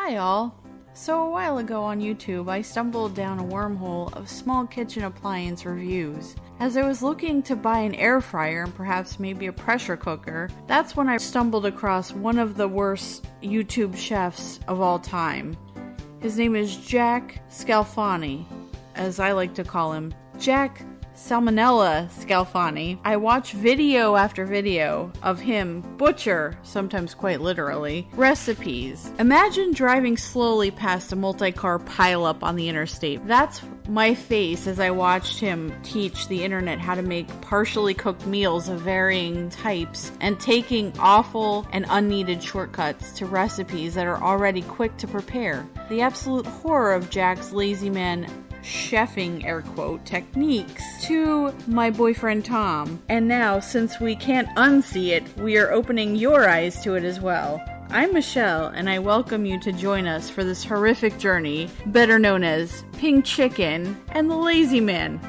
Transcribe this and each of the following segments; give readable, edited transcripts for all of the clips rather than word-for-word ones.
Hi all. So a while ago on YouTube, I stumbled down a wormhole of small kitchen appliance reviews. As I was looking to buy an air fryer and perhaps maybe a pressure cooker, that's when I stumbled across one of the worst YouTube chefs of all time. His name is Jack Scalfani, as I like to call him, Jack Salmonella Scalfani. I watch video after video of him butcher, sometimes quite literally, recipes. Imagine driving slowly past a multi-car pileup on the interstate. That's my face as I watched him teach the internet how to make partially cooked meals of varying types and taking awful and unneeded shortcuts to recipes that are already quick to prepare. The absolute horror of Jack's lazy man chefing, air quote, techniques to my boyfriend Tom. And now, since we can't unsee it, we are opening your eyes to it as well. I'm Michelle, and I welcome you to join us for this horrific journey, better known as Pink Chicken and the Lazy Man.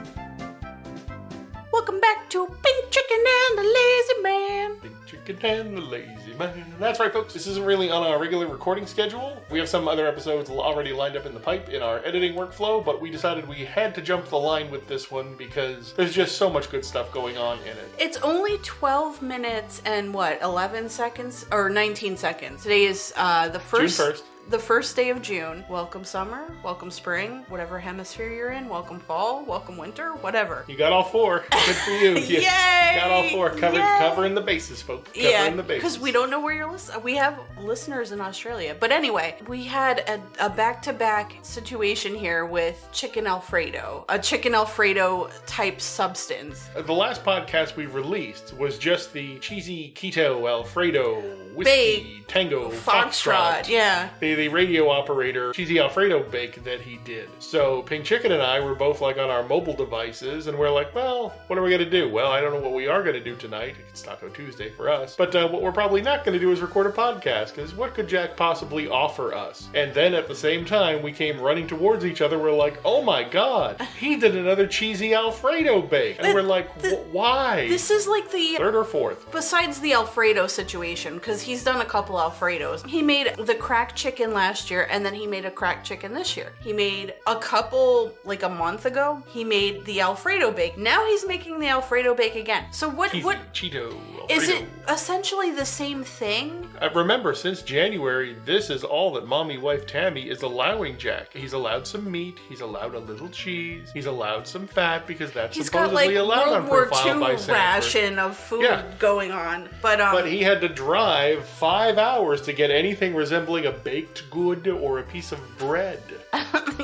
Welcome back to Pink Chicken and the Lazy Man. Pink Chicken and the Lazy Man. That's right, folks. This isn't really on our regular recording schedule. We have some other episodes already lined up in the pipe in our editing workflow, but we decided we had to jump the line with this one because there's just so much good stuff going on in it. It's only 12 minutes and 11 seconds? Or 19 seconds. Today is the first... June 1st. The first day of June. Welcome summer, welcome spring, whatever hemisphere you're in, welcome fall, welcome winter, whatever. You got all four. Good for you. Yay! You got all four. Covering the bases, folks. Covering the bases. Because we don't know where you're listening. We have listeners in Australia. But anyway, we had a back-to-back situation here with chicken Alfredo. A chicken Alfredo type substance. The last podcast we released was just the cheesy keto Alfredo whiskey Bake. tango Foxtrot. Yeah. The radio operator cheesy Alfredo bake that he did. So Pink Chicken and I were both like on our mobile devices, and we're like, well, what are we gonna do? Well, I don't know what we are gonna do tonight. It's Taco Tuesday for us. But what we're probably not gonna do is record a podcast, because what could Jack possibly offer us? And then at the same time, we came running towards each other. We're like, oh my god, he did another cheesy Alfredo bake. And we're like, why? This is like the third or fourth. Besides the Alfredo situation, because he's done a couple Alfredos. He made the cracked chicken last year, and then he made a cracked chicken this year. He made a couple, like a month ago, he made the Alfredo bake. Now he's making the Alfredo bake again. So what Cheeto Alfredo. Is it essentially the same thing? Remember, since January, this is all that mommy wife Tammy is allowing Jack. He's allowed some meat, he's allowed a little cheese, he's allowed some fat, because that's supposedly allowed on profile by Sanford. Ration of food going on. But he had to drive 5 hours to get anything resembling a baked good or a piece of bread.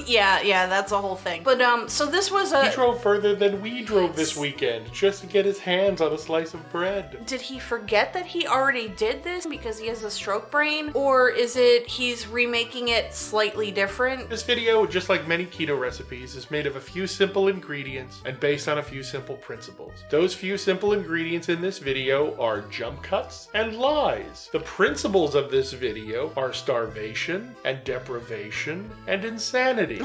yeah, that's a whole thing. But so this was He drove further than we drove this weekend just to get his hands on a slice of bread. Did he forget that he already did this because he has a stroke brain? Or is it he's remaking it slightly different? This video, just like many keto recipes, is made of a few simple ingredients and based on a few simple principles. Those few simple ingredients in this video are jump cuts and lies. The principles of this video are starvation and deprivation and insanity.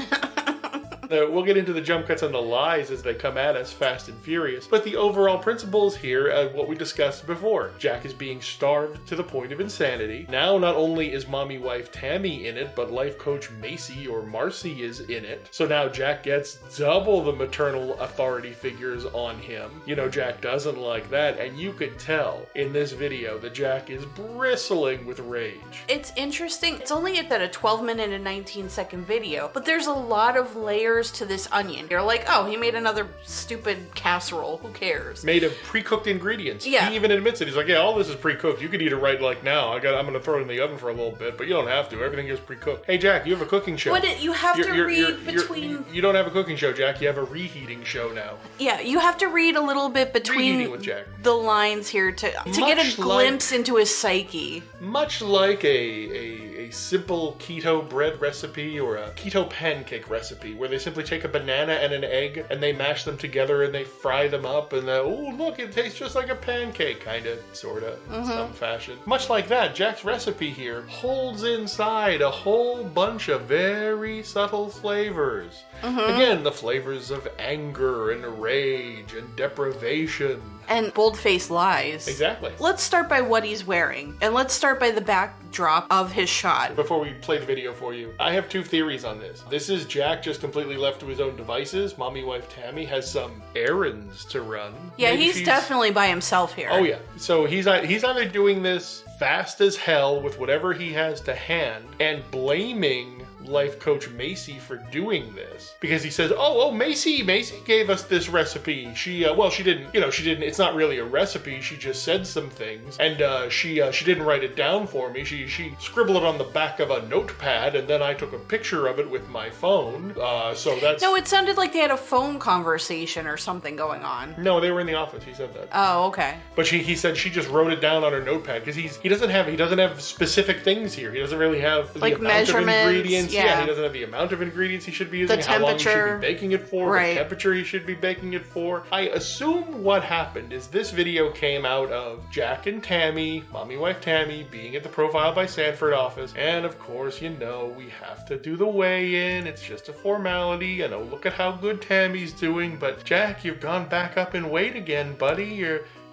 We'll get into the jump cuts and the lies as they come at us fast and furious, but the overall principles here are what we discussed before. Jack is being starved to the point of insanity. Now not only is mommy wife Tammy in it, but life coach Macy or Marcy is in it. So now Jack gets double the maternal authority figures on him. You know, Jack doesn't like that, and you could tell in this video that Jack is bristling with rage. It's interesting. It's only at a 12-minute and 19-second video, but there's a lot of layers to this onion. You're like, oh, he made another stupid casserole. Who cares? Made of pre-cooked ingredients. Yeah. He even admits it. He's like, yeah, all this is pre-cooked. You could eat it right like now. I'm going to throw it in the oven for a little bit, but you don't have to. Everything is pre-cooked. Hey, Jack, you have a cooking show. You have to read between... You don't have a cooking show, Jack. You have a reheating show now. Yeah, you have to read a little bit between with Jack. the lines here to get a glimpse into his psyche. Much like a simple keto bread recipe or a keto pancake recipe where they simply take a banana and an egg and they mash them together and they fry them up and oh look, it tastes just like a pancake, kind of, sort of, in some fashion. Much like that, Jack's recipe here holds inside a whole bunch of very subtle flavors. Again, the flavors of anger and rage and deprivation And bold-faced lies. Exactly. Let's start by what he's wearing. And let's start by the backdrop of his shot. Before we play the video for you, I have two theories on this. This is Jack just completely left to his own devices. Mommy wife Tammy has some errands to run. Yeah, he's definitely by himself here. Oh yeah. So he's either doing this fast as hell with whatever he has to hand and blaming life coach Macy for doing this because he says, oh, Macy gave us this recipe. She didn't, it's not really a recipe. She just said some things and she didn't write it down for me. She scribbled it on the back of a notepad and then I took a picture of it with my phone. So that's... No, it sounded like they had a phone conversation or something going on. No, they were in the office. He said that. Oh, okay. But he said she just wrote it down on her notepad because he doesn't have specific things here. He doesn't really have the amount measurements, of ingredients. Yeah, he doesn't have the amount of ingredients he should be using, the how long he temperature. should be baking it for, Right. the temperature he should be baking it for. I assume what happened is this video came out of Jack and Tammy, mommy wife Tammy, being at the Profile by Sanford office. And of course, we have to do the weigh-in. It's just a formality. Look at how good Tammy's doing. But Jack, you've gone back up in weight again, buddy.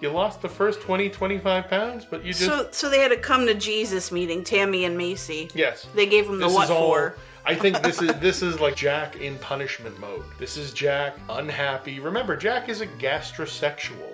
You lost the first 25 pounds, but you just... So they had a come to Jesus meeting, Tammy and Macy. Yes. They gave him the what for. I think this is like Jack in punishment mode. This is Jack unhappy. Remember, Jack is a gastrosexual.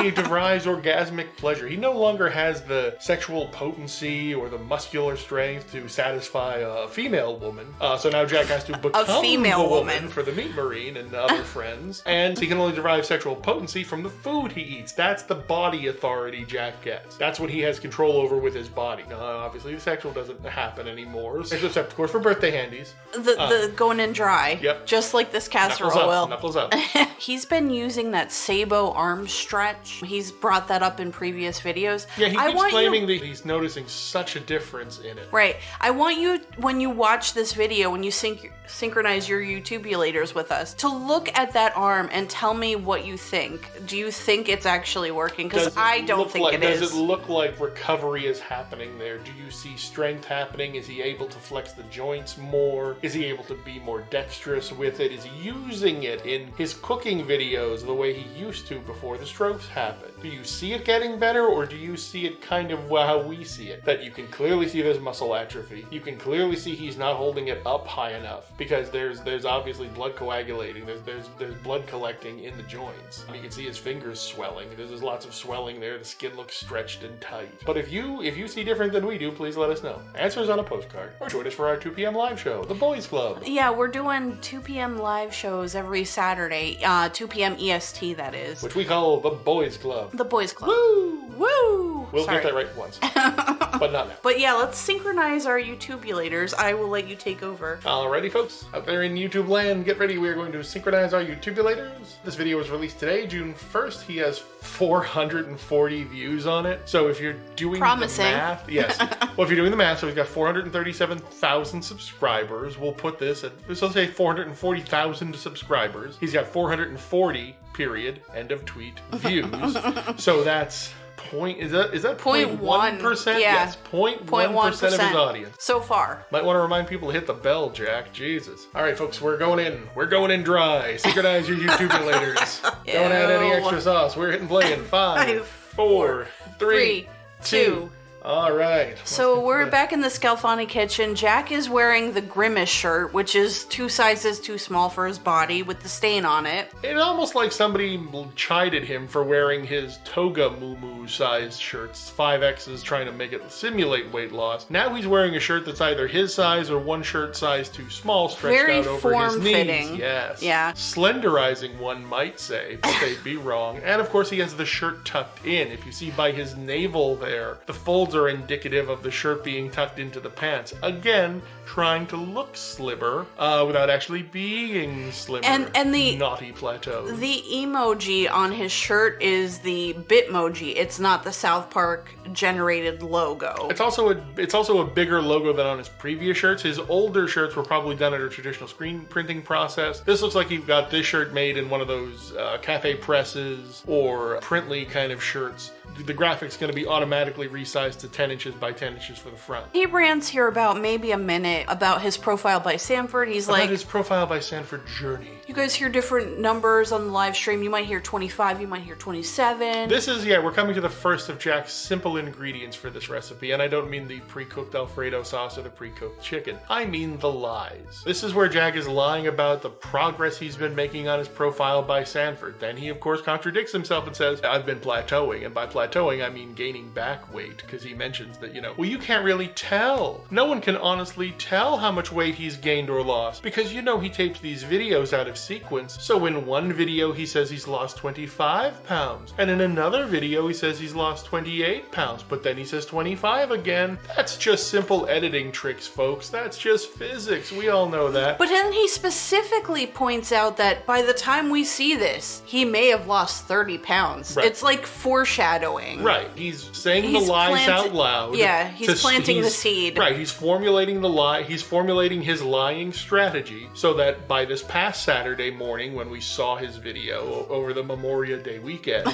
He derives orgasmic pleasure. He no longer has the sexual potency or the muscular strength to satisfy a female woman. So now Jack has to become a female the woman for the meat marine and other friends. And he can only derive sexual potency from the food he eats. That's the body authority Jack gets. That's what he has control over with his body. Now, obviously, the sexual doesn't happen anymore, except, of course, for birthday handies. The going in dry. Yep. Just like this casserole will. Knuckles up. He's been using that Sabo arm stretch. He's brought that up in previous videos. Yeah, he keeps claiming that he's noticing such a difference in it. Right. I want you, when you watch this video, when you synchronize your YouTubulators with us, to look at that arm and tell me what you think. Do you think it's actually working? Because I don't think it is. Does it look like recovery is happening there? Do you see strength happening? Is he able to flex the joints more? Is he able to be more dexterous with it? Is he using it in his cooking videos the way he used to before the strokes happened? Do you see it getting better, or do you see it kind of how we see it? That you can clearly see there's muscle atrophy. You can clearly see he's not holding it up high enough because there's obviously blood coagulating. There's blood collecting in the joints. You can see his fingers swelling. There's lots of swelling there. The skin looks stretched and tight. But if you see different than we do, please let us know. Answers on a postcard, or join us for our 2 p.m. live show, The Boys Club. Yeah, we're doing 2 p.m. live shows every Saturday, 2 p.m. EST, that is. Which we call The Boys Club. The Boys Club. Woo! Woo! We'll get that right once. But not now. But yeah, let's synchronize our YouTubulators. I will let you take over. Alrighty, folks. Out there in YouTube land, get ready. We are going to synchronize our YouTubulators. This video was released today, June 1st. He has 440 views on it. So if you're doing the math... Yes. Well, if you're doing the math, so he's got 437,000 subscribers. We'll put this at, let's say 440,000 subscribers. He's got 440, period, end of tweet, views. So that's... Is that 0.1%? Yeah. Yes, 0.1% of his audience. So far. Might want to remind people to hit the bell, Jack. Jesus. All right, folks, we're going in. We're going in dry. Synchronize your YouTubulators. Don't add any extra sauce. We're hitting play in 5, 4, 3, 2. All right. So we're back in the Scalfani kitchen. Jack is wearing the Grimace shirt, which is 2 sizes too small for his body with the stain on it. It's almost like somebody chided him for wearing his toga moo sized shirts, 5Xs, trying to make it simulate weight loss. Now he's wearing a shirt that's either his size or one shirt size too small, stretched out over his knees. Very form-fitting. Yes. Yeah. Slenderizing, one might say, but they'd be wrong. And of course he has the shirt tucked in. If you see by his navel there, the folds are indicative of the shirt being tucked into the pants. Again, trying to look slimmer without actually being slimmer. And the naughty plateau. The emoji on his shirt is the Bitmoji. It's not the South Park generated logo. It's also a bigger logo than on his previous shirts. His older shirts were probably done under a traditional screen printing process. This looks like he got this shirt made in one of those cafe presses or Printly kind of shirts. The graphic's going to be automatically resized to 10 inches by 10 inches for the front. He rants here about maybe a minute about his Profile by Sanford. He's like... his Profile by Sanford journey. You guys hear different numbers on the live stream. You might hear 25, you might hear 27. This is, we're coming to the first of Jack's simple ingredients for this recipe, and I don't mean the pre-cooked Alfredo sauce or the pre-cooked chicken. I mean the lies. This is where Jack is lying about the progress he's been making on his profile by Sanford. Then he, of course, contradicts himself and says, I've been plateauing, and by plateauing, I mean gaining back weight, because he mentions that, well, you can't really tell. No one can honestly tell how much weight he's gained or lost, because he tapes these videos out of sequence. So in one video, he says he's lost 25 pounds, and in another video, he says he's lost 28 pounds, but then he says 25 again. That's just simple editing tricks, folks. That's just physics. We all know that. But then he specifically points out that by the time we see this, he may have lost 30 pounds. Right. It's like foreshadowing. Right. He's saying the lies out loud. Yeah, he's planting the seed. Right. He's formulating the lie. He's formulating his lying strategy so that by this past Saturday morning when we saw his video over the Memorial Day weekend,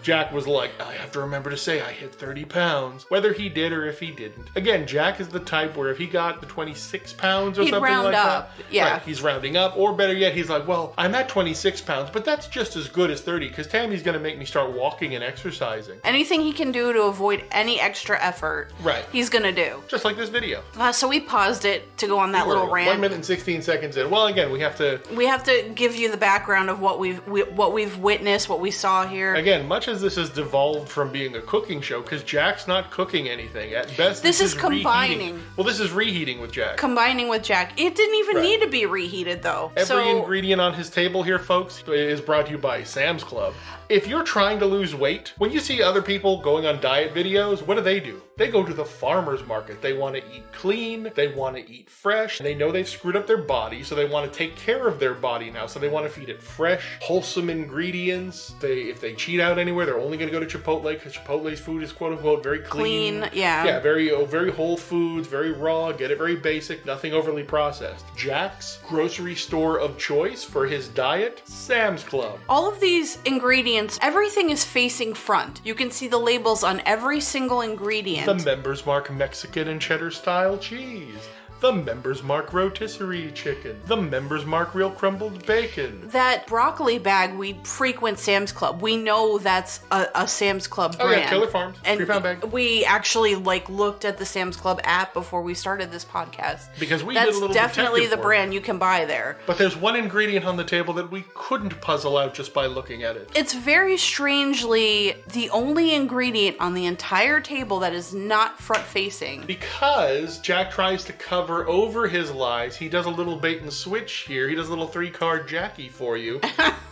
Jack was like, I have to remember to say I hit 30 pounds, whether he did or if he didn't. Again, Jack is the type where if he got the 26 pounds or he'd something round like up. that, yeah. Right, he's rounding up, or better yet, he's like, well, I'm at 26 pounds, but that's just as good as 30 because Tammy's going to make me start walking and exercising. Anything he can do to avoid any extra effort, right, he's going to do. Just like this video. So we paused it to go on that little rant. 1 minute and 16 seconds in. Well, again, we have to give you the background of what we've witnessed, what we saw here. Again, much as this has devolved from being a cooking show, because Jack's not cooking anything. At best, this is combining. Reheating. Well, this is reheating with Jack. Combining with Jack. It didn't even need to be reheated, though. Every ingredient on his table here, folks, is brought to you by Sam's Club. If you're trying to lose weight, when you see other people going on diet videos, what do? They go to the farmer's market. They want to eat clean. They want to eat fresh. They know they've screwed up their body, so they want to take care of their body now. So they want to feed it fresh, wholesome ingredients. If they cheat out anywhere, they're only going to go to Chipotle because Chipotle's food is quote-unquote very clean. Yeah. Yeah, very whole foods, very raw, get it very basic, nothing overly processed. Jack's grocery store of choice for his diet, Sam's Club. All of these ingredients, everything is facing front. You can see the labels on every single ingredient. The Members Mark Mexican and cheddar style cheese. The Members Mark rotisserie chicken. The Members Mark real crumbled bacon. That broccoli bag, we frequent Sam's Club. We know that's a Sam's Club brand. Oh yeah, Taylor Farms, and 3-pound bag. We actually looked at the Sam's Club app before we started this podcast. Because we did a little That's definitely the work. brand you can buy there. But there's one ingredient on the table that we couldn't puzzle out just by looking at it. It's very strangely the only ingredient on the entire table that is not front-facing. Because Jack tries to cover over his lies. He does a little bait and switch here. He does a little 3-card Jackie for you.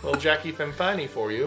Little Jackie Fempani for you.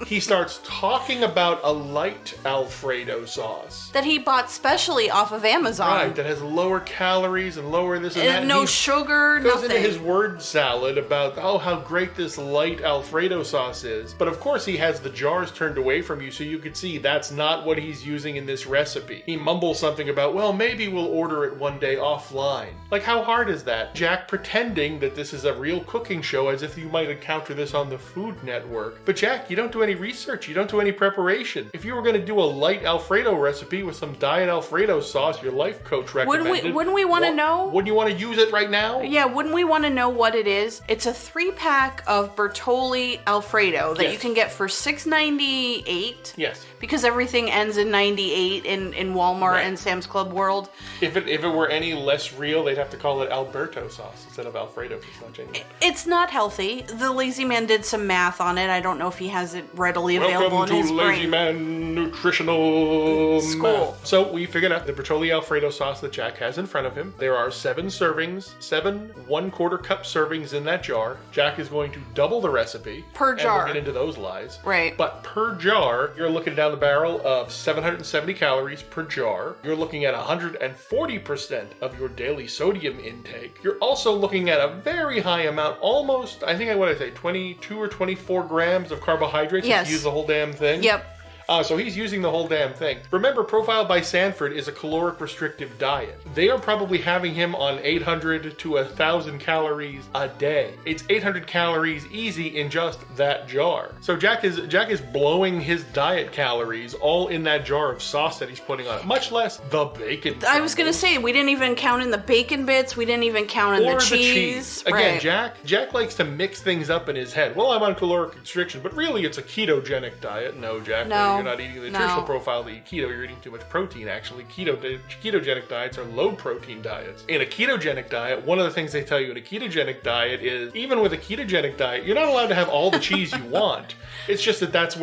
He starts talking about a light Alfredo sauce. That he bought specially off of Amazon. Right, that has lower calories and lower this and that. And no sugar, goes nothing. into his word salad about, how great this light Alfredo sauce is. But of course he has the jars turned away from you so you could see that's not what he's using in this recipe. He mumbles something about, well, maybe we'll order it one day offline. Like, how hard is that? Jack pretending that this is a real cooking show as if you might encounter this on the Food Network. But Jack, you don't do any research, you don't do any preparation. If you were going to do a light Alfredo recipe with some diet Alfredo sauce your life coach recommended, wouldn't we want to know? Wouldn't you want to use it right now? Yeah, wouldn't we want to know what it is? It's a 3-pack of Bertolli Alfredo that you can get for $6.98. Yes. Because everything ends in 98 in Walmart and Sam's Club world. If it were any less real, they'd have to call it Alberto sauce instead of Alfredo. It's not genuine. It's not healthy. The Lazy Man did some math on it. I don't know if he has it readily available in his brain. Welcome to Lazy Man Nutritional School. Math. So we figured out the Bertolli Alfredo sauce that Jack has in front of him. There are 7 servings, 7 1/4 cup servings in that jar. Jack is going to double the recipe. Per jar. And we'll get into those lies. Right. But per jar, you're looking down the barrel of 770 calories per jar. You're looking at 140% of your daily sodium intake. You're also looking at a very high amount, almost, I think, 22 or 24 grams of carbohydrates if you use the whole damn thing. Yep. So he's using the whole damn thing. Remember, Profiled by Sanford is a caloric restrictive diet. They are probably having him on 800 to 1,000 calories a day. It's 800 calories easy in just that jar. So Jack is blowing his diet calories all in that jar of sauce that he's putting on it, much less the bacon. I was gonna say, we didn't even count in the bacon bits, we didn't even count in the cheese. Again, Jack likes to mix things up in his head. Well, I'm on caloric restriction, but really it's a ketogenic diet. No, Jack, you're not eating the nutritional profile to eat keto. You're eating too much protein, actually. Ketogenic diets are low protein diets. In a ketogenic diet, one of the things they tell you in a ketogenic diet is, even with a ketogenic diet, you're not allowed to have all the cheese you want. It's just that's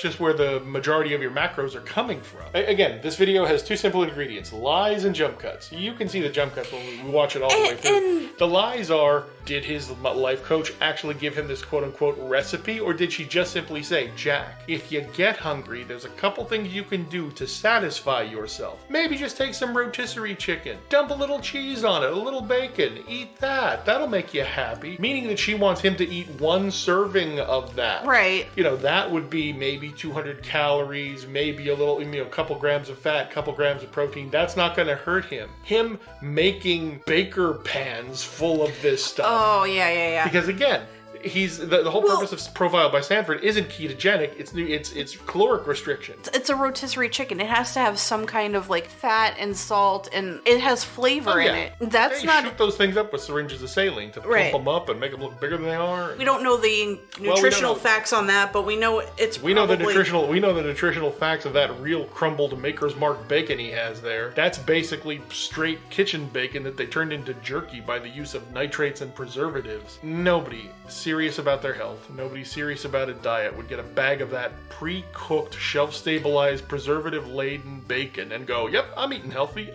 just where the majority of your macros are coming from. Again, this video has two simple ingredients: lies and jump cuts. You can see the jump cuts when we watch it all the way through. The lies are, did his life coach actually give him this quote-unquote recipe, or did she just simply say, Jack, if you get hungry, there's a couple things you can do to satisfy yourself. Maybe just take some rotisserie chicken, dump a little cheese on it, a little bacon, eat that. That'll make you happy. Meaning that she wants him to eat one serving of that. Right. That would be maybe 200 calories, maybe a couple grams of fat, couple grams of protein. That's not going to hurt him. Him making baker pans full of this stuff. Oh, yeah. Because again, he's the whole purpose of Profiled by Sanford isn't ketogenic. It's caloric restriction. It's a rotisserie chicken. It has to have some kind of like fat and salt, and it has flavor in it. That's not. Shoot those things up with syringes of saline to plump them up and make them look bigger than they are. We don't know the nutritional facts on that, but we know we know the nutritional facts of that real crumbled Maker's Mark bacon he has there. That's basically straight kitchen bacon that they turned into jerky by the use of nitrates and preservatives. Nobody serious about their health, nobody serious about a diet would get a bag of that pre-cooked, shelf-stabilized, preservative-laden bacon and go, yep, I'm eating healthy,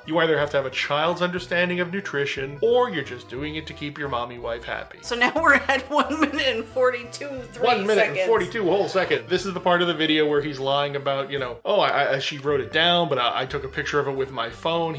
You either have to have a child's understanding of nutrition, or you're just doing it to keep your mommy wife happy. So now we're at 1 minute and 42 seconds. 1 minute and 42 whole seconds. This is the part of the video where he's lying about, she wrote it down, but I took a picture of it with my phone.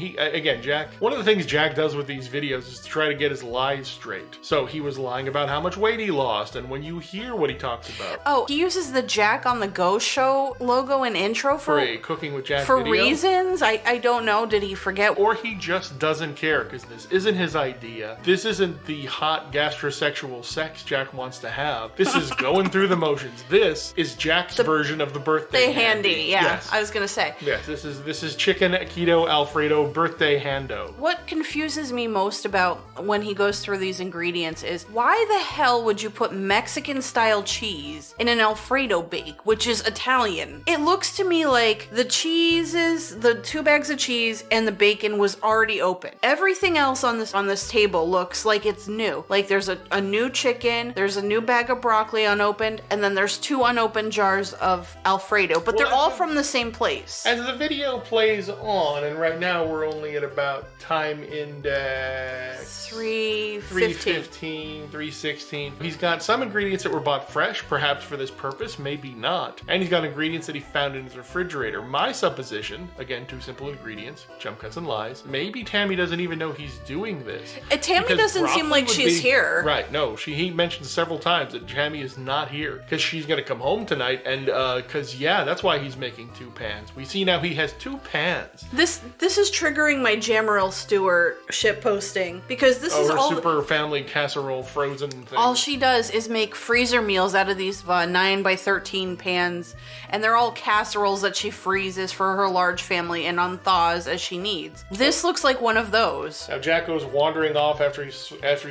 Jack, one of the things Jack does with these videos is to try to get his lies straight. So he was lying about how much weight he lost, and when you hear what he talks about. Oh, he uses the Jack on the Go show logo and intro for a Cooking with Jack for video. Reasons. I don't know. Did he forget? Or he just doesn't care, because this isn't his idea. This isn't the hot gastrosexual sex Jack wants to have. This is going through the motions. This is Jack's version of the birthday handy. Yeah, yes. I was gonna say. Yes, this is chicken keto Alfredo birthday hando. What confuses me most about when he goes through these ingredients is, why the hell would you put Mexican-style cheese in an Alfredo bake, which is Italian? It looks to me like the 2 bags of cheese and the bacon was already open. Everything else on this table looks like it's new. Like there's a new chicken, there's a new bag of broccoli unopened, and then there's 2 unopened jars of Alfredo, but they're all from the same place. As the video plays on, and right now we're only at about time index 315, 316. He's got some ingredients that were bought fresh, perhaps for this purpose, maybe not. And he's got ingredients that he found in his refrigerator. My supposition, again, 2 simple ingredients, jump cuts and lies, maybe Tammy doesn't even know he's doing this. Tammy doesn't seem like she's here. Right, no, he mentioned several times that Tammy is not here, because she's going to come home tonight, and that's why he's making 2 pans. We see now he has 2 pans. This is triggering my Jamaril Stewart shit posting, because this is all super family casserole frozen thing. All she does is make freezer meals out of these 9x13 pans, and they're all casseroles that she freezes for her large family and unthaws as she needs. This looks like one of those. Now Jack goes wandering off after he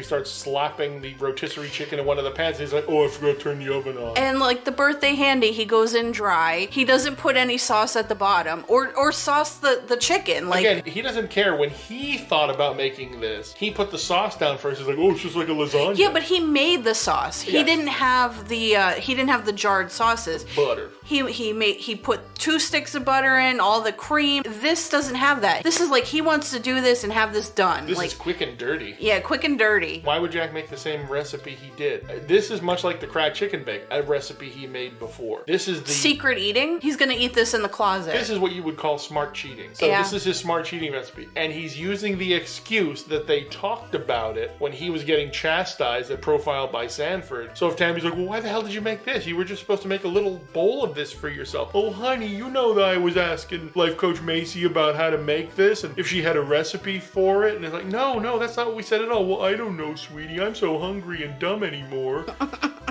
starts slapping the rotisserie chicken in one of the pans. He's like, oh, I forgot to turn the oven on. And like the birthday handy, he goes in dry. He doesn't put any sauce at the bottom or sauce the chicken. Like, again, he doesn't care. When he thought about making this, he put the sauce down first. He's like, oh, it's just like a lasagna. Yeah, but he made the sauce. Yes. He didn't have the jarred sauces. Butter. He put 2 sticks of butter in, all the cream. This doesn't have that. This is like he wants to do this and have this done. This is quick and dirty. Yeah, quick and dirty. Why would Jack make the same recipe he did? This is much like the cracked chicken bake, a recipe he made before. This is the secret eating. He's gonna eat this in the closet. This is what you would call smart cheating. So This is his smart cheating recipe, and he's using the excuse that they talked about it when he was getting chastised at Profile while by Sanford. So if Tammy's like, well, why the hell did you make this? You were just supposed to make a little bowl of this for yourself. Oh, honey, you know that I was asking Life Coach Macy about how to make this and if she had a recipe for it. And it's like, no, that's not what we said at all. Well, I don't know, sweetie. I'm so hungry and dumb anymore.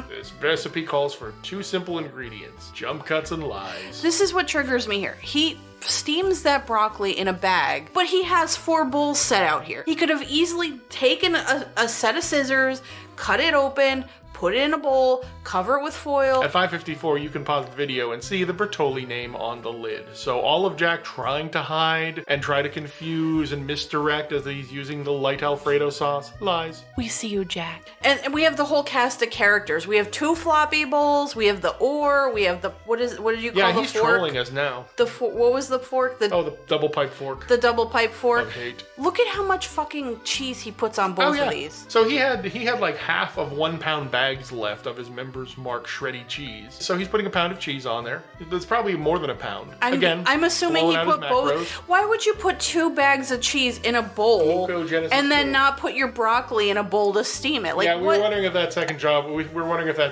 This recipe calls for 2 simple ingredients: jump cuts and lies. This is what triggers me here. He steams that broccoli in a bag, but he has 4 bowls set out here. He could have easily taken a set of scissors, cut it open, put it in a bowl, cover it with foil. At 5:54, you can pause the video and see the Bertolli name on the lid. So all of Jack trying to hide and try to confuse and misdirect as he's using the light Alfredo sauce, lies. We see you, Jack. And we have the whole cast of characters. We have 2 floppy bowls, we have the oar, we have the, what did you call the fork? Yeah, he's trolling us now. What was the fork? The double pipe fork. The double pipe fork. Of hate. Look at how much fucking cheese he puts on both of these. So he had like half of 1 pound bags left of his Members Mark shreddy cheese. So he's putting a pound of cheese on there. That's probably more than a pound. I'm assuming he put both. Why would you put 2 bags of cheese in a bowl and then not put your broccoli in a bowl to steam it? Like, yeah, we were wondering if that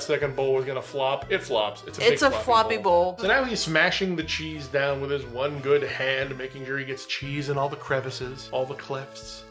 second bowl was gonna flop. It flops. It's a floppy bowl. So now he's smashing the cheese down with his one good hand, making sure he gets cheese in all the crevices, all the clefts.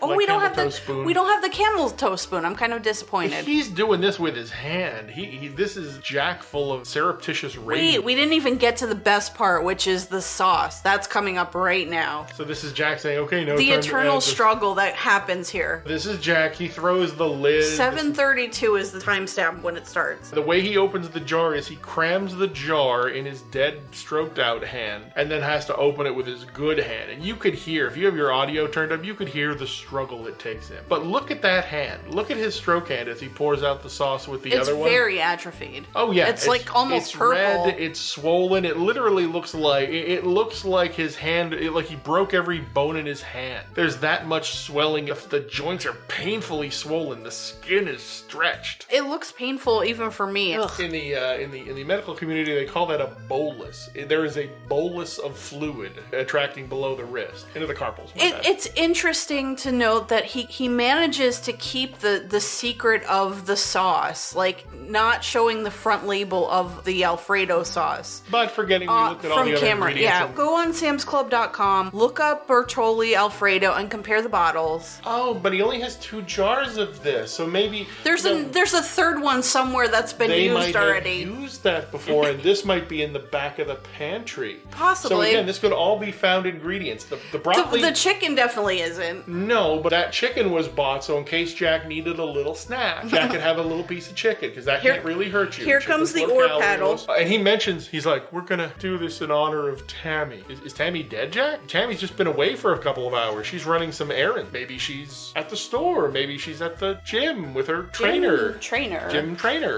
Oh, like we don't have the camel toe spoon. I'm kind of disappointed. He's doing this with his hand. This is Jack full of surreptitious rage. Wait, we didn't even get to the best part, which is the sauce. That's coming up right now. So this is Jack saying, okay, no. The eternal struggle that happens here. This is Jack. He throws the lid. 7:32 is the timestamp when it starts. The way he opens the jar is he crams the jar in his dead, stroked out hand and then has to open it with his good hand. And you could hear, if you have your audio turned up, you could hear the struggle it takes him. But look at that hand. Look at his stroke hand as he pours out the sauce with the other one. It's very atrophied. Oh yeah, it's like almost purple. Red, it's swollen. It literally looks like his hand, like he broke every bone in his hand. There's that much swelling. The joints are painfully swollen. The skin is stretched. It looks painful even for me. Ugh. In the medical community, they call that a bolus. There is a bolus of fluid attracting below the wrist into the carpals. It's interesting to note that he manages to keep the secret of the sauce, like not showing the front label of the Alfredo sauce. But forgetting we looked at all the other ingredients. Yeah, go on samsclub.com, look up Bertolli Alfredo and compare the bottles. Oh, but he only has 2 jars of this, so maybe there's a third one somewhere that's been used already. They might have used that before, and this might be in the back of the pantry. Possibly. So again, this could all be found ingredients. The broccoli. The chicken definitely isn't. No, but that chicken was bought so in case Jack needed a little snack, Jack could have a little piece of chicken because that can't really hurt you. Here comes the ore paddle. And he mentions, he's like, we're gonna do this in honor of Tammy. Is Tammy dead, Jack? Tammy's just been away for a couple of hours. She's running some errands. Maybe she's at the store. Maybe she's at the gym with her trainer. Gym trainer.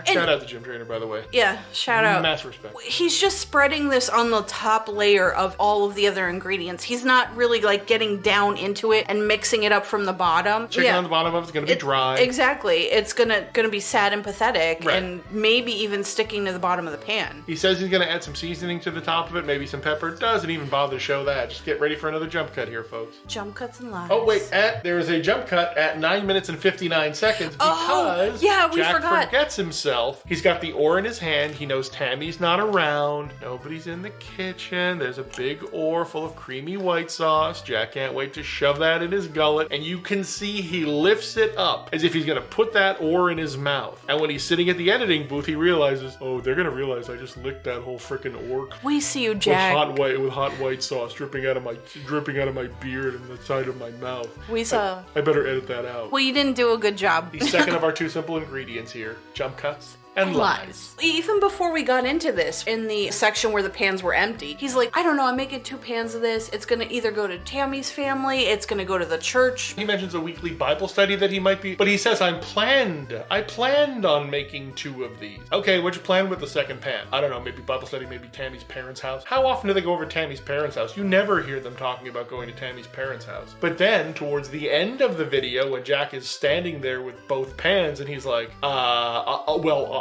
Shout out to Gym Trainer, by the way. Yeah, shout out. Mass respect. He's just spreading this on the top layer of all of the other ingredients. He's not really like getting down into it and mixing it up from the bottom. Chicken on the bottom of it's gonna be dry. Exactly. It's gonna be sad and pathetic, and maybe even sticking to the bottom of the pan. He says he's gonna add some seasoning to the top of it, maybe some pepper. Doesn't even bother to show that. Just get ready for another jump cut here, folks. Jump cuts and lies. Oh wait, there is a jump cut at 9 minutes and 59 seconds because Jack forgets himself. He's got the ore in his hand. He knows Tammy's not around. Nobody's in the kitchen. There's a big ore full of creamy white sauce. Jack can't wait to shove that in his gullet, and you can see he lifts it up as if he's gonna put that ore in his mouth. And when he's sitting at the editing booth, he realizes, oh, they're gonna realize I just licked that whole frickin' ore. We see you, Jack. With hot white sauce dripping out of my beard and the side of my mouth. I better edit that out. Well, you didn't do a good job. The second of our 2 simple ingredients here: jump cuts and lies. Even before we got into this, in the section where the pans were empty, he's like, I don't know, I'm making 2 pans of this. It's gonna either go to Tammy's family, it's gonna go to the church. He mentions a weekly Bible study that he might be, but he says, I planned on making 2 of these. Okay, what'd you plan with the second pan? I don't know, maybe Bible study, maybe Tammy's parents' house. How often do they go over to Tammy's parents' house? You never hear them talking about going to Tammy's parents' house. But then, towards the end of the video, when Jack is standing there with both pans, and he's like,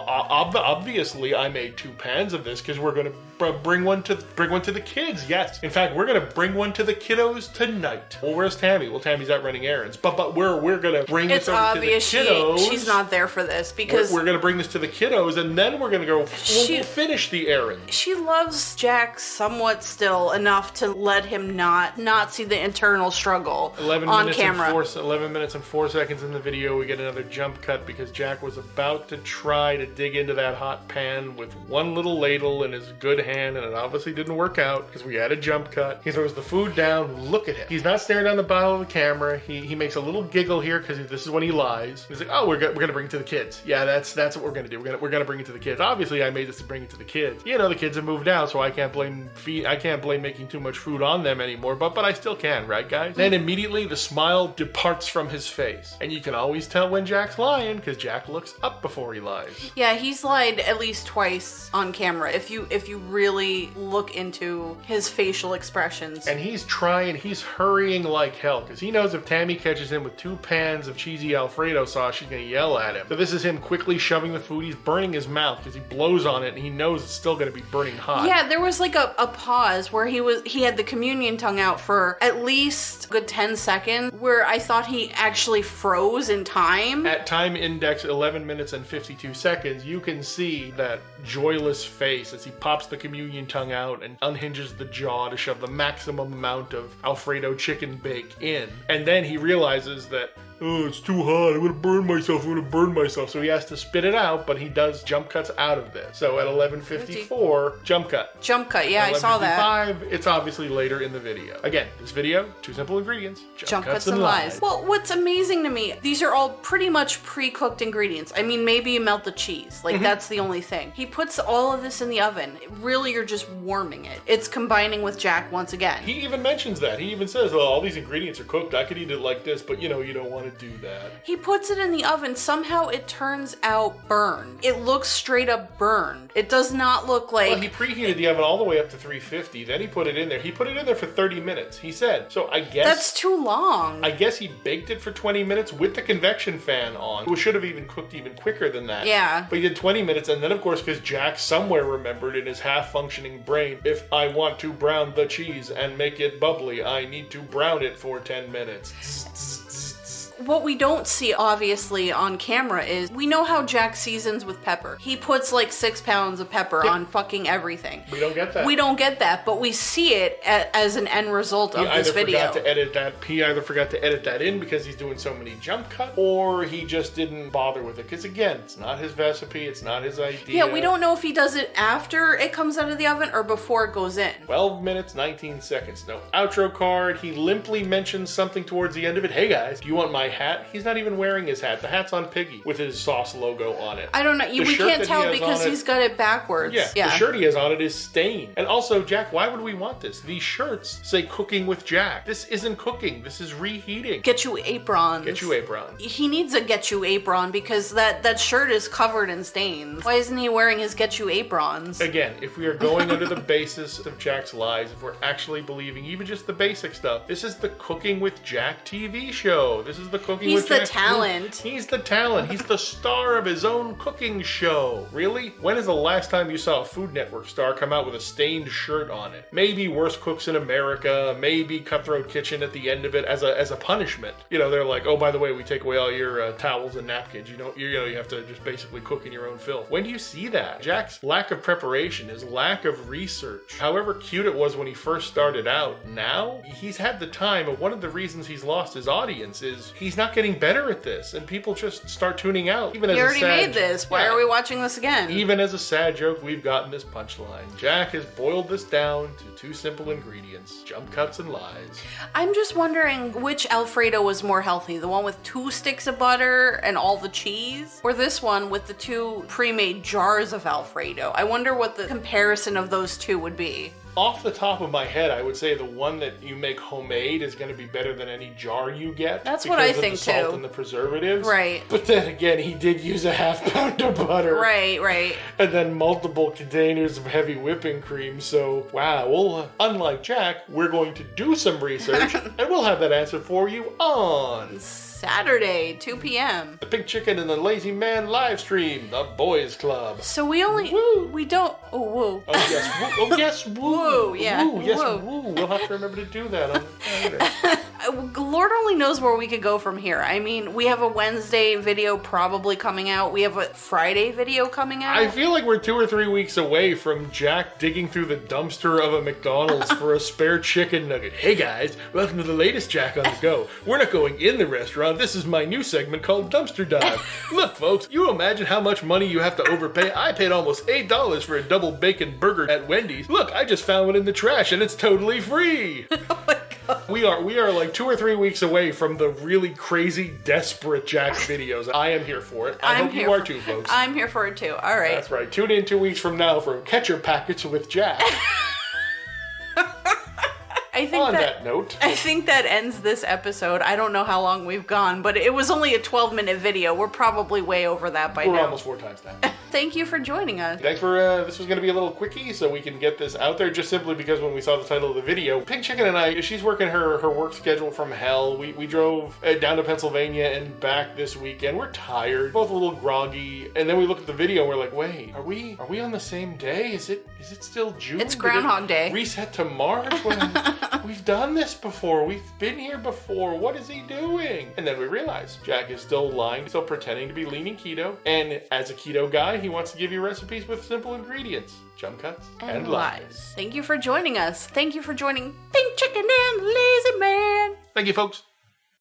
obviously I made 2 pans of this because we're going to bring one to the kids. Yes. In fact, we're going to bring one to the kiddos tonight. Well, where's Tammy? Well, Tammy's out running errands. But we're going to bring this over to the kiddos. She's not there for this because we're going to bring this to the kiddos, and then we're going to go we'll finish the errand. She loves Jack somewhat still enough to let him not see the internal struggle 11 on minutes camera. 11 minutes and 4 seconds in the video, we get another jump cut because Jack was about to try to dig into that hot pan with one little ladle in his good hand, and it obviously didn't work out because we had a jump cut. He throws the food down. Look at him. He's not staring down the bottom of the camera. He makes a little giggle here because this is when he lies. He's like, oh, we're gonna bring it to the kids. Yeah, that's what we're gonna do. We're gonna bring it to the kids. Obviously, I made this to bring it to the kids. You know, the kids have moved out, so I can't blame making too much food on them anymore. But I still can, right, guys? Then immediately the smile departs from his face, and you can always tell when Jack's lying because Jack looks up before he lies. Yeah, he's lied at least twice on camera. If you really look into his facial expressions. And he's hurrying like hell because he knows if Tammy catches him with 2 pans of cheesy Alfredo sauce, she's gonna yell at him. So this is him quickly shoving the food. He's burning his mouth because he blows on it and he knows it's still gonna be burning hot. Yeah, there was like a pause where he had the communion tongue out for at least a good 10 seconds where I thought he actually froze in time. At time index 11 minutes and 52 seconds, you can see that joyless face as he pops the communion tongue out and unhinges the jaw to shove the maximum amount of Alfredo chicken bake in. And then he realizes that, oh, it's too hot. I'm gonna burn myself. So he has to spit it out, but he does jump cuts out of this. So at 11:54, jump cut. Jump cut, yeah, I saw that. 11:55, it's obviously later in the video. Again, this video, 2 simple ingredients, jump cuts and lies. Well, what's amazing to me, these are all pretty much pre-cooked ingredients. I mean, maybe you melt the cheese. Like, that's the only thing. He puts all of this in the oven. Really, you're just warming it. It's combining with Jack once again. He even mentions that. He even says, oh, all these ingredients are cooked. I could eat it like this, but you don't want to do that. He puts it in the oven. Somehow it turns out burned. It looks straight up burned. It does not look like... Well, he preheated the oven all the way up to 350. Then he put it in there. He put it in there for 30 minutes, he said. So I guess... That's too long. I guess he baked it for 20 minutes with the convection fan on. It should have even cooked even quicker than that. Yeah. But he did 20 minutes, and then of course, because Jack somewhere remembered in his half-functioning brain, if I want to brown the cheese and make it bubbly, I need to brown it for 10 minutes. What we don't see, obviously, on camera is we know how Jack seasons with pepper. He puts like 6 pounds of pepper on fucking everything. We don't get that. We don't get that, but we see it as an end result of this video. He either forgot to edit that in because he's doing so many jump cuts, or he just didn't bother with it. Because again, it's not his recipe, it's not his idea. Yeah, we don't know if he does it after it comes out of the oven or before it goes in. 12 minutes, 19 seconds. No outro card. He limply mentions something towards the end of it. Hey guys, do you want my hat? He's not even wearing his hat. The hat's on Piggy with his sauce logo on it. I don't know. We can't tell because he's got it backwards. Yeah, the shirt he has on it is stained. And also, Jack, why would we want this? These shirts say Cooking with Jack. This isn't cooking. This is reheating. Get you aprons. Get you aprons. He needs a get you apron because that shirt is covered in stains. Why isn't he wearing his get you aprons? Again, if we are going under the basis of Jack's lies, if we're actually believing even just the basic stuff, this is the Cooking with Jack TV show. This is the Cooking He's with Jack. the talent. He's the talent. He's the star of his own cooking show. Really? When is the last time you saw a Food Network star come out with a stained shirt on it? Maybe Worst Cooks in America, maybe Cutthroat Kitchen at the end of it as a punishment. They're like, oh, by the way, we take away all your towels and napkins. You have to just basically cook in your own filth. When do you see that? Jack's lack of preparation, his lack of research, however cute it was when he first started out, now he's had the time, and one of the reasons he's lost his audience is he's not getting better at this, and people just start tuning out. Even as he already made this. Why are we watching this again? Even as a sad joke, we've gotten this punchline. Jack has boiled this down to 2 simple ingredients: jump cuts and lies. I'm just wondering which Alfredo was more healthy, the one with 2 sticks of butter and all the cheese, or this one with the 2 pre-made jars of Alfredo. I wonder what the comparison of those two would be. off the top of my head, I would say the one that you make homemade is going to be better than any jar you get. That's what I think too. Because of the salt too. and the preservatives. Right. But then again, he did use a half pound of butter. Right. And then multiple containers of heavy whipping cream. So, wow. Well, unlike Jack, we're going to do some research and we'll have that answer for you on Saturday, 2 p.m. the Pink Chicken and the Lazy Man live stream, the Boys Club. So we don't, Oh yes, woo. Woo, yeah. Woo, yes, Woo. woo. We'll have to remember to do that on Saturday. Lord only knows where we could go from here. I mean, we have a Wednesday video probably coming out. We have a Friday video coming out. I feel like we're 2 or 3 weeks away from Jack digging through the dumpster of a McDonald's for a spare chicken nugget. Hey guys, welcome to the latest Jack on the Go. We're not going in the restaurant. This is my new segment called Dumpster Dive. Look, folks, you imagine how much money you have to overpay. I paid almost $8 for a double bacon burger at Wendy's. Look, I just found one in the trash and it's totally free. Oh my God. We are like 2 or 3 weeks away from the really crazy, desperate Jack videos. I am here for it. I hope you are too, folks. I'm here for it too. All right. That's right. Tune in 2 weeks from now for Catcher Packets with Jack. On that note, I think that ends this episode. I don't know how long we've gone, but it was only a 12-minute video. We're probably way over that by now. We're almost 4 times that. Thank you for joining us. Thanks for, this was going to be a little quickie so we can get this out there, just simply because when we saw the title of the video, Pink Chicken and I, she's working her work schedule from hell. We drove down to Pennsylvania and back this weekend. We're tired, both a little groggy, and then we look at the video and we're like, wait, are we on the same day? Is it still June? It's Groundhog Day. Reset to March? We've done this before. We've been here before. What is he doing? And then we realize Jack is still lying, still pretending to be leaning keto. And as a keto guy, he wants to give you recipes with simple ingredients, jump cuts, and lies. Thank you for joining us. Thank you for joining Pink Chicken and Lazy Man. Thank you, folks.